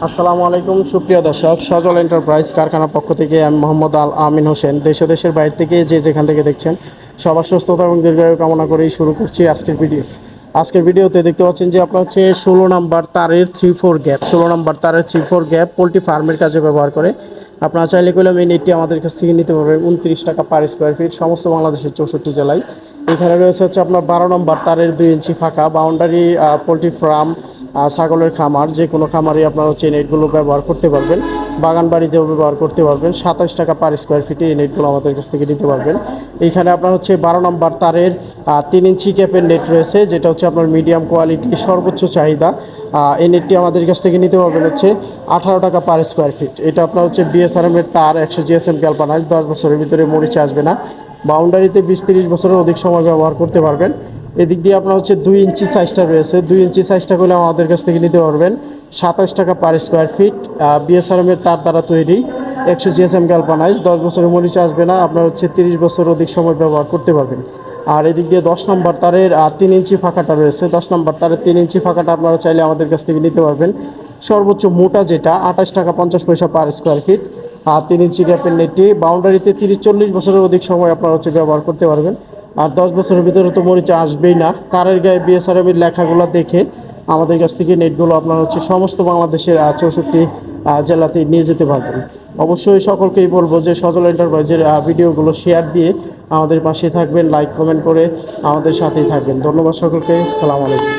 আসসালামু আলাইকুম সুপ্রিয় দর্শক, সজল এন্টারপ্রাইজ কারখানার পক্ষ থেকে আমি মোহাম্মদ আল আমিন হোসেন দেশ ও দেশের বাইরে থেকে যে যেখান থেকে দেখছেন সবার সুস্থতা এবং দীর্ঘায়ু কামনা করেই শুরু করছি আজকের ভিডিওতে দেখতে পাচ্ছেন যে আপনার হচ্ছে 16 নম্বর তারের 3-4 গ্যাপ 16 নম্বর তারের 3-4 গ্যাপ পোলট্রি ফার্মের কাজে ব্যবহার করে। আপনারা চাইলে করলাম এই নেটটি আমাদের কাছ থেকে নিতে পারবেন 29 টাকা পার স্কোয়ার ফিট, সমস্ত বাংলাদেশের 64 জেলায়। এখানে রয়েছে হচ্ছে আপনার 12 নম্বর তারের 2 ইঞ্চি ফাঁকা বাউন্ডারি পোলট্রি ফার্ম, ছাগলের খামার, যে কোনো খামারে আপনারা হচ্ছে এই নেটগুলো ব্যবহার করতে পারবেন। বাগান বাড়িতেও ব্যবহার করতে পারবেন। 27 টাকা পার স্কোয়ার ফিটে এই নেটগুলো আমাদের কাছ থেকে নিতে পারবেন। এইখানে আপনার হচ্ছে 12 নম্বর তারের 3 ইঞ্চি ক্যাপের নেট রয়েছে, যেটা হচ্ছে আপনার মিডিয়াম কোয়ালিটি সর্বোচ্চ চাহিদা। এই নেটটি আমাদের কাছ থেকে নিতে পারবেন হচ্ছে 18 টাকা পার স্কোয়ার ফিট। এটা আপনার হচ্ছে বিএসআরএম এর তার 100 জিএসএম গ্যালভানাইজ, 10 বছরের ভিতরে মরিচা আসবে না। বাউন্ডারিতে 20-30 বছরের অধিক সময় ব্যবহার করতে পারবেন। এদিক দিয়ে আপনার হচ্ছে 2 ইঞ্চি সাইজটা রয়েছে, 2 ইঞ্চি সাইজটা করলে আমাদের কাছ থেকে নিতে পারবেন 27 টাকা পার স্কোয়ার ফিট। বিএসআরএম এর তার দ্বারা তৈরি 100 জিএসএম গ্যালভানাইজ, 10 বছরের মরিচা আসবে না, আপনার হচ্ছে 30 বছর অধিক সময় ব্যবহার করতে পারবেন। আর এদিক দিয়ে 10 নম্বর তারের 3 ইঞ্চি ফাঁকাটা রয়েছে, 10 নম্বর তারের 3 ইঞ্চি ফাঁকাটা আপনারা চাইলে আমাদের কাছ থেকে নিতে পারবেন। সর্বোচ্চ মোটা যেটা 28 টাকা 50 পয়সা পার স্কোয়ার ফিট। আর 3 ইঞ্চি গ্যাপের নেটটি বাউন্ডারিতে 30-40 বছরের অধিক সময় আপনারা হচ্ছে ব্যবহার করতে পারবেন। আর 10 বছরের ভিতরে তো মরিচা আসবেই না। তারের গায়ে বিএসআরএম এর লেখাগুলো দেখে আমাদের কাছ থেকে নেটগুলো আপনার হচ্ছে সমস্ত বাংলাদেশের 64 জেলাতে নিয়ে যেতে পারবেন। অবশ্যই সকলকেই বলবো যে সজল এন্টারপ্রাইজের ভিডিওগুলো শেয়ার দিয়ে আমাদের পাশে থাকবেন, লাইক কমেন্ট করে আমাদের সাথেই থাকবেন। ধন্যবাদ সকলকে, সালাম আলাইকুম।